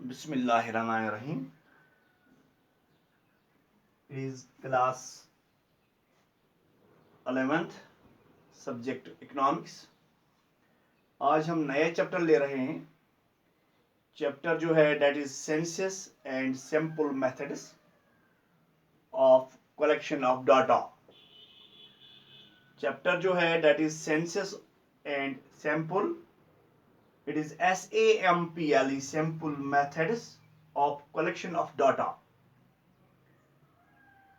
बिस्मिल्लाहिर्रहमानिर्रहीम। Is class 11th subject economics. आज हम नए चैप्टर ले रहे हैं। चैप्टर जो है that is census and sample methods of collection of data. Chapter जो है that is census and sample, it is SAMPLE sample methods of collection of data.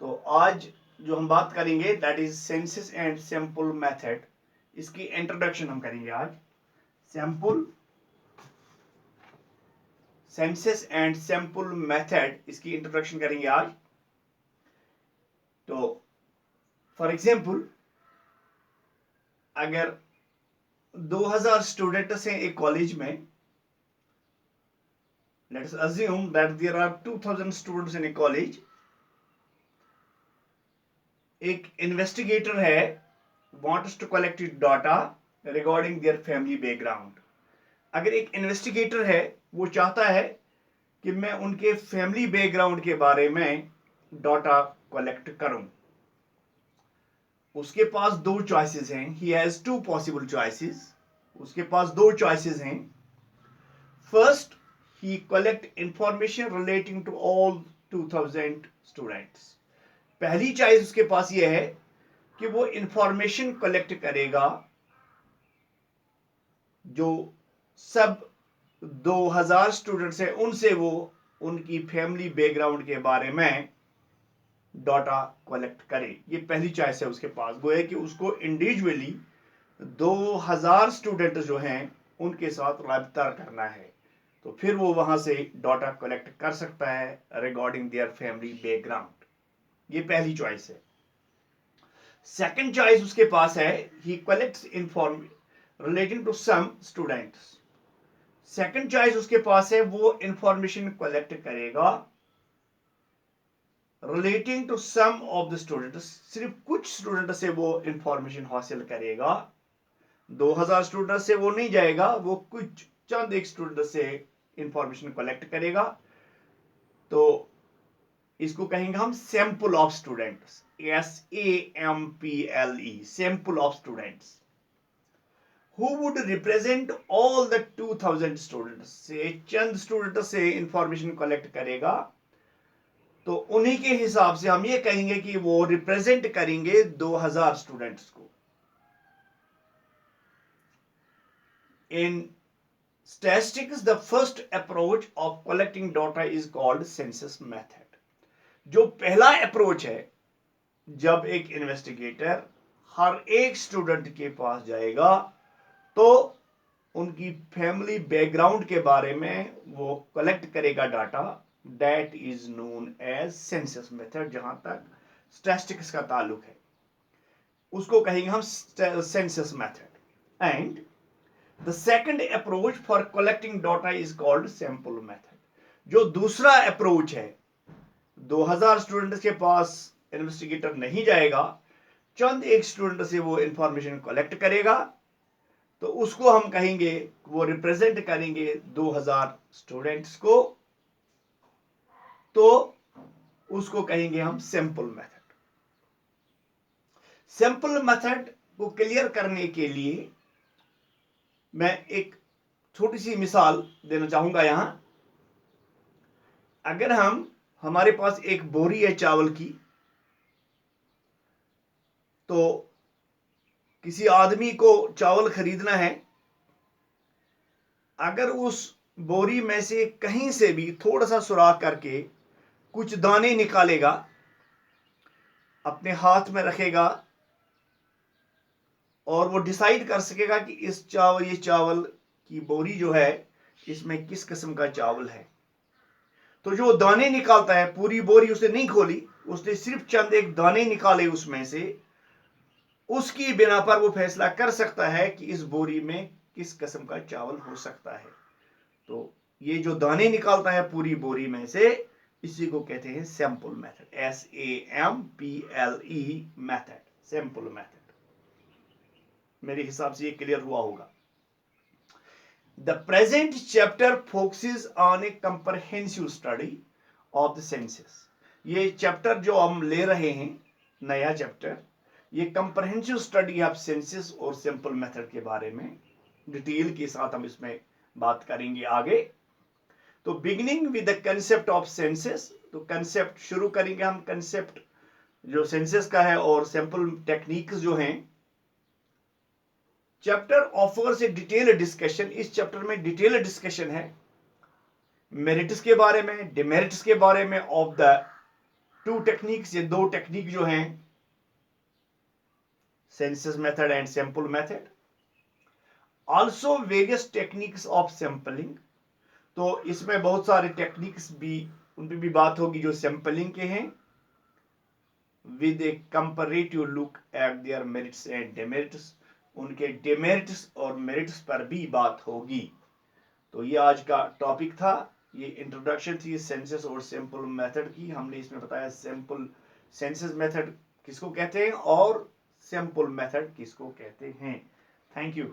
तो आज जो हम बात करेंगे that is census and sample method, इसकी introduction हम करेंगे आज। Sample census and sample method, इसकी इंट्रोडक्शन करेंगे आज। तो फॉर एग्जांपल, अगर 2000 स्टूडेंट्स हैं एक कॉलेज में, let's assume that there are 2000 students in a college. एक इन्वेस्टिगेटर है, wants to collect data regarding their family background। अगर एक इन्वेस्टिगेटर है, वो चाहता है कि मैं उनके फैमिली बैकग्राउंड के बारे में डाटा कलेक्ट करूं। उसके पास दो चॉइसेस हैं। He has two possible choices. उसके पास दो चॉइसेस हैं। First, he collect information relating to all 2000 students. पहली चॉइस उसके पास यह है कि वो इंफॉर्मेशन कलेक्ट करेगा जो सब 2000 स्टूडेंट्स हैं, उनसे वो उनकी फैमिली बैकग्राउंड के बारे में डाटा कलेक्ट करे। ये पहली चॉइस है उसके पास। वो है कि उसको इंडिविजुअली 2000 स्टूडेंट जो हैं उनके साथ रब्ता करना है, तो फिर वो वहां से डाटा कलेक्ट कर सकता है रिगार्डिंग देयर फैमिली बैकग्राउंड। ये पहली चॉइस है। सेकंड चॉइस उसके पास है, he collects information relating to some students. Second choice उसके पास है, वो इंफॉर्मेशन कलेक्ट करेगा relating to some of the students. सिर्फ कुछ स्टूडेंट से वो इंफॉर्मेशन हासिल करेगा। 2000 स्टूडेंट से वो नहीं जाएगा, वो कुछ चंद एक स्टूडेंट से इंफॉर्मेशन कलेक्ट करेगा। तो इसको कहेंगे हम sample of students, SAMPLE sample of students. Who would represent all the 2000 students से चंद स्टूडेंट से इंफॉर्मेशन कलेक्ट करेगा। तो उन्हीं के हिसाब से हम ये कहेंगे कि वो रिप्रेजेंट करेंगे 2000 स्टूडेंट्स को। इन statistics the first approach of collecting data is called census method. जो पहला अप्रोच है, जब एक इन्वेस्टिगेटर हर एक स्टूडेंट के पास जाएगा तो उनकी फैमिली बैकग्राउंड के बारे में वो कलेक्ट करेगा data, that is known as census method. जहां तक स्टैटिस्टिक्स का ताल्लुक है, उसको कहेंगे हम census method. And the second approach for collecting data is called sample method. जो दूसरा अप्रोच है, 2000 स्टूडेंट्स के पास इन्वेस्टिगेटर नहीं जाएगा, चंद एक स्टूडेंट से वो इंफॉर्मेशन कलेक्ट करेगा, तो उसको हम कहेंगे, वो रिप्रेजेंट करेंगे 2000 स्टूडेंट्स को, तो उसको कहेंगे हम सैंपल मेथड। सैंपल मेथड को क्लियर करने के लिए मैं एक छोटी सी मिसाल देना चाहूंगा यहां। अगर हमारे पास एक बोरी है चावल की, तो किसी आदमी को चावल खरीदना है। अगर उस बोरी में से कहीं से भी थोड़ा सा सुराख करके कुछ दाने निकालेगा, अपने हाथ में रखेगा, और वो डिसाइड कर सकेगा कि ये चावल की बोरी जो है, इसमें किस किस्म का चावल है। तो जो दाने निकालता है, पूरी बोरी उसने नहीं खोली, उसने सिर्फ चंद एक दाने निकाले उसमें से, उसकी बिना पर वो फैसला कर सकता है कि इस बोरी में किस किस्म का चावल हो सकता है। तो ये जो दाने निकालता है पूरी बोरी में से, इसी को कहते हैं sample method, SAMPLE method, sample method. मेरे हिसाब से ये क्लियर हुआ होगा। The present chapter focuses on A comprehensive study of the senses. ये चैप्टर जो हम ले रहे हैं, नया चैप्टर, ये कंप्रहेंसिव स्टडी ऑफ सेंसेस और सिंपल मेथड के बारे में डिटेल के साथ हम इसमें बात करेंगे आगे। तो beginning with the concept of senses, तो कंसेप्ट शुरू करेंगे हम, कंसेप्ट जो सेंसेस का है और सिंपल टेक्निक्स जो हैं। चैप्टर ऑफर्स ए डिटेल डिस्कशन, इस चैप्टर में डिटेल डिस्कशन है मेरिट्स के बारे में, डिमेरिट्स के बारे में ऑफ द टू टेक्निक्स, ये दो टेक्निक जो हैं, senses method and simple method. Also various techniques of sampling, तो इसमें बहुत सारे टेक्निक्स भी, उन पर भी बात होगी जो सैंपलिंग के हैं, with A comparative look at there merits and demerits, उनके डिमेरिट्स और मेरिट्स पर भी बात होगी। तो ये आज का टॉपिक था, ये इंट्रोडक्शन थी सेंसेस और सिंपल मेथड की। हमने इसमें बताया सिंपल सेंसेस मेथड किसको कहते हैं और सिंपल मेथड किसको कहते हैं। Thank you.